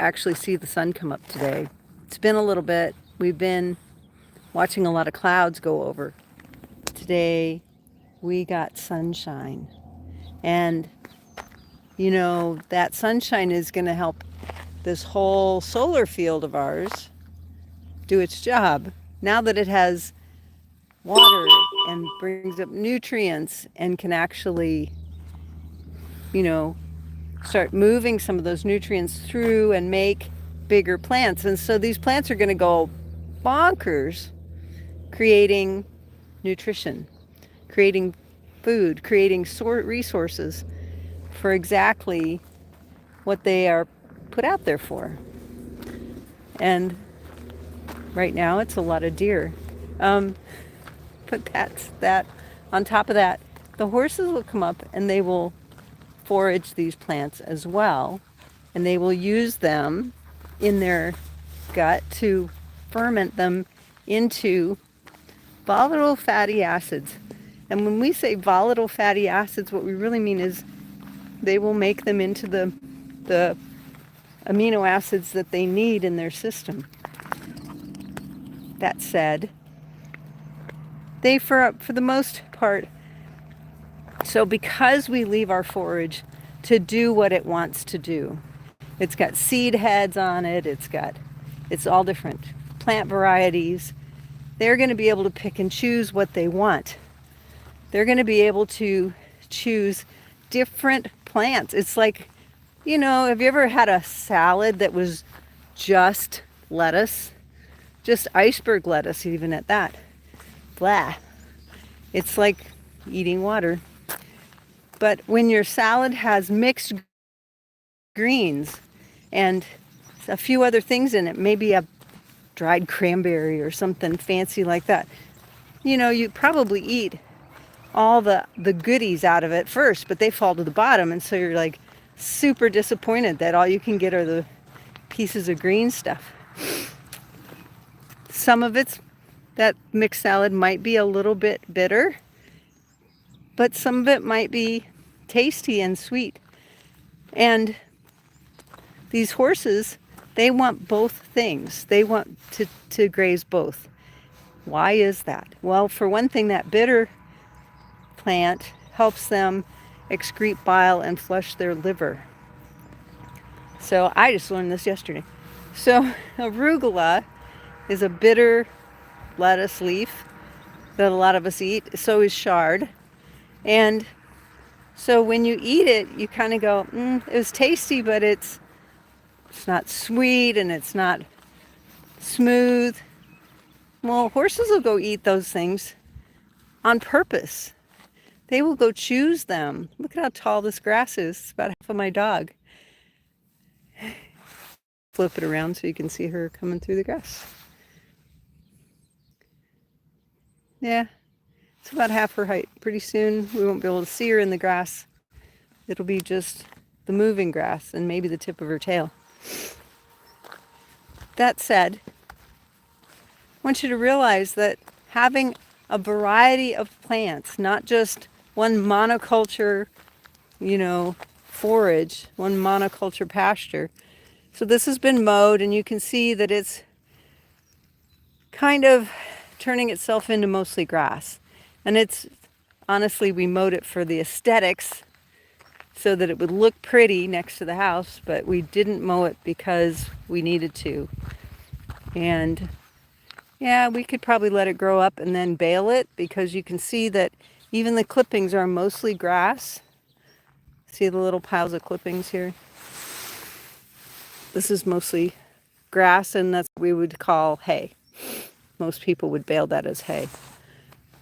actually see the sun come up today. It's been a little bit. We've been watching a lot of clouds go over. Today we got sunshine. And that sunshine is going to help this whole solar field of ours do its job. Now that it has water and brings up nutrients and can actually, you know, start moving some of those nutrients through and make bigger plants. And so these plants are going to go bonkers creating nutrition, creating food, creating resources for exactly what they are put out there for. And right now it's a lot of deer. Um, but that's that. On top of that, the horses will come up and they will forage these plants as well, and they will use them in their gut to ferment them into volatile fatty acids. And when we say volatile fatty acids, what we really mean is they will make them into the amino acids that they need in their system. That said, they, for the most part, so because we leave our forage to do what it wants to do, it's got seed heads on it, it's all different plant varieties. They're going to be able to pick and choose what they want. They're going to be able to choose different plants. It's like, have you ever had a salad that was just lettuce? Just iceberg lettuce, even at that. Blah. It's like eating water. But when your salad has mixed greens and a few other things in it, maybe a dried cranberry or something fancy like that, you probably eat all the goodies out of it first, but they fall to the bottom, and so you're like super disappointed that all you can get are the pieces of green stuff. Some of that mixed salad might be a little bit bitter, but some of it might be tasty and sweet. And these horses, they want both things. They want to graze both. Why is that? Well, for one thing, that bitter plant helps them excrete bile and flush their liver. So I just learned this yesterday. So arugula is a bitter lettuce leaf that a lot of us eat. So is chard. And so when you eat it, you kind of go, it was tasty, but it's not sweet and it's not smooth. Well, horses will go eat those things on purpose. They will go choose them. Look at how tall this grass is. It's about half of my dog. Flip it around so you can see her coming through the grass. Yeah, it's about half her height. Pretty soon we won't be able to see her in the grass. It'll be just the moving grass and maybe the tip of her tail. That said, I want you to realize that having a variety of plants, not just one monoculture, forage, one monoculture pasture. So this has been mowed, and you can see that it's kind of turning itself into mostly grass. And it's, honestly, we mowed it for the aesthetics so that it would look pretty next to the house, but we didn't mow it because we needed to. And yeah, we could probably let it grow up and then bale it, because you can see that even the clippings are mostly grass. See the little piles of clippings here? This is mostly grass, and that's what we would call hay. Most people would bale that as hay.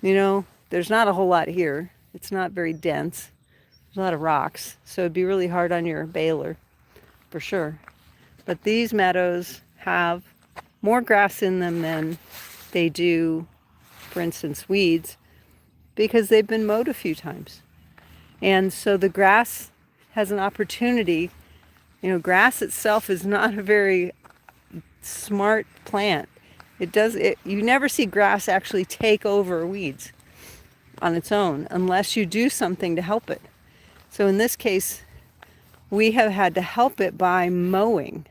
There's not a whole lot here. It's not very dense. There's a lot of rocks, so it'd be really hard on your baler, for sure. But these meadows have more grass in them than they do, for instance, weeds, because they've been mowed a few times. And so the grass has an opportunity. Grass itself is not a very smart plant. You never see grass actually take over weeds on its own unless you do something to help it. So in this case, we have had to help it by mowing.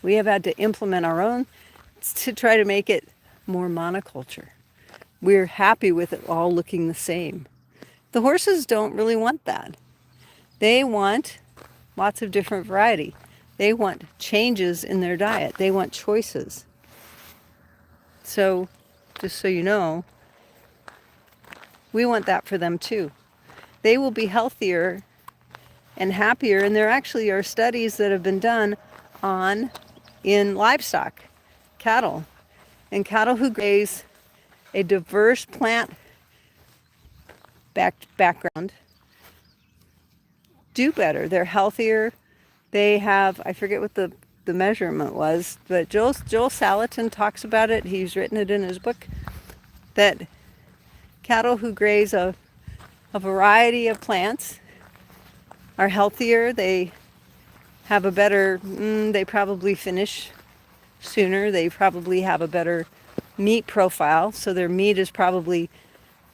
We have had to implement our own to try to make it more monoculture. We're happy with it all looking the same. The horses don't really want that. They want lots of different variety. They want changes in their diet. They want choices. So, just so you know, we want that for them too. They will be healthier and happier, and there actually are studies that have been done on in livestock, cattle, and cattle who graze a diverse plant background do better. They're healthier. They have, I forget what the measurement was, but Joel Salatin talks about it. He's written it in his book, that cattle who graze a variety of plants are healthier. They have a better, they probably finish sooner. They probably have a better meat profile. So their meat is probably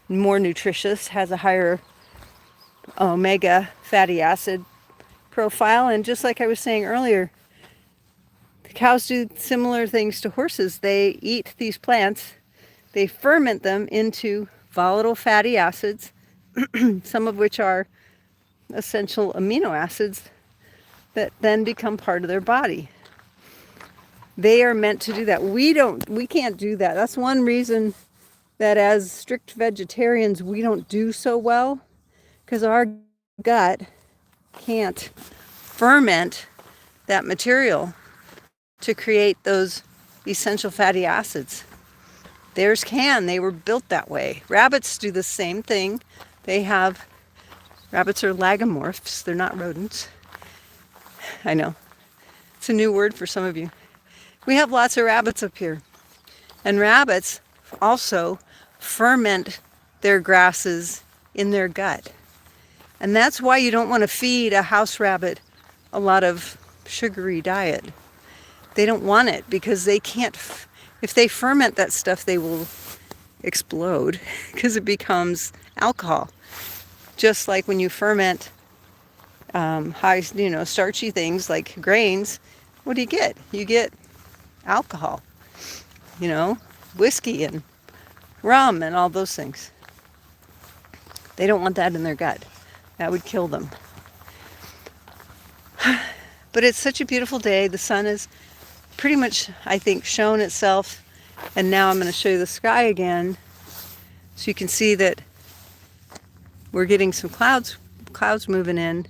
more nutritious, has a higher omega fatty acid profile. And just like I was saying earlier, the cows do similar things to horses. They eat these plants, they ferment them into volatile fatty acids, some of which are essential amino acids that then become part of their body. They are meant to do that. We can't do that. That's one reason that as strict vegetarians, we don't do so well, because our gut can't ferment that material to create those essential fatty acids. Theirs can. They were built that way. Rabbits do the same thing. Rabbits are lagomorphs. They're not rodents. I know. It's a new word for some of you. We have lots of rabbits up here. And rabbits also ferment their grasses in their gut. And that's why you don't want to feed a house rabbit a lot of sugary diet. They don't want it because they can't, if they ferment that stuff, they will explode because it becomes alcohol. Just like when you ferment high, starchy things like grains, what do you get? You get alcohol, whiskey and rum and all those things. They don't want that in their gut. That would kill them. But it's such a beautiful day. The sun has pretty much, I think, shown itself. And now I'm going to show you the sky again so you can see that we're getting some clouds moving in.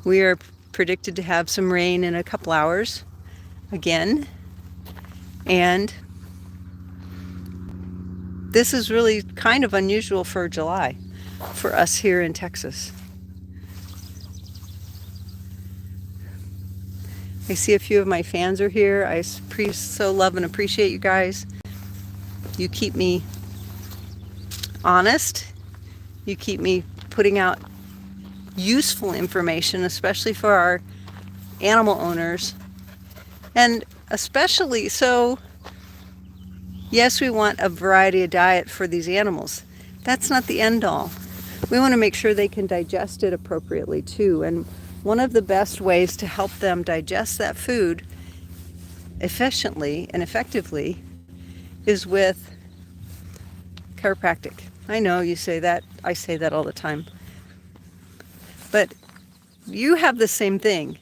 We are predicted to have some rain in a couple hours again. And this is really kind of unusual for July for us here in Texas. I see a few of my fans are here. I so love and appreciate you guys. You keep me honest. You keep me putting out useful information, especially for our animal owners. And especially so, yes, we want a variety of diet for these animals. That's not the end all. We want to make sure they can digest it appropriately too. And one of the best ways to help them digest that food efficiently and effectively is with chiropractic. I know you say that. I say that all the time. But you have the same thing.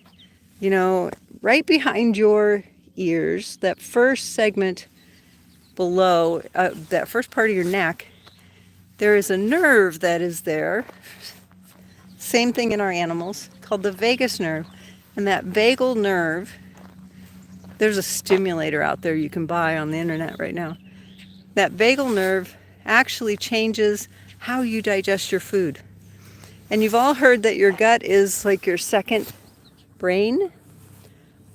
Right behind your ears, that first segment below, that first part of your neck, there is a nerve that is there. Same thing in our animals, called the vagus nerve. And that vagal nerve, there's a stimulator out there you can buy on the internet right now. That vagal nerve actually changes how you digest your food. And you've all heard that your gut is like your second brain,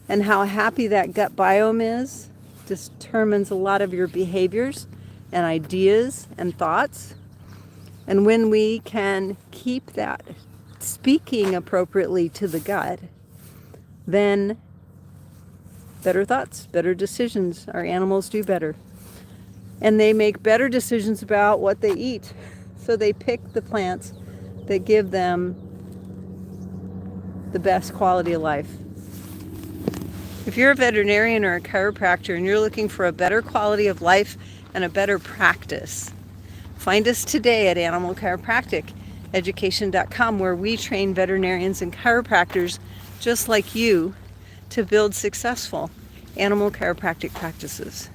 and how happy that gut biome is determines a lot of your behaviors and ideas and thoughts. And when we can keep that speaking appropriately to the gut, then better thoughts, better decisions. Our animals do better. And they make better decisions about what they eat. So they pick the plants that give them the best quality of life. If you're a veterinarian or a chiropractor and you're looking for a better quality of life and a better practice, find us today at animalchiropracticeducation.com, where we train veterinarians and chiropractors just like you to build successful animal chiropractic practices.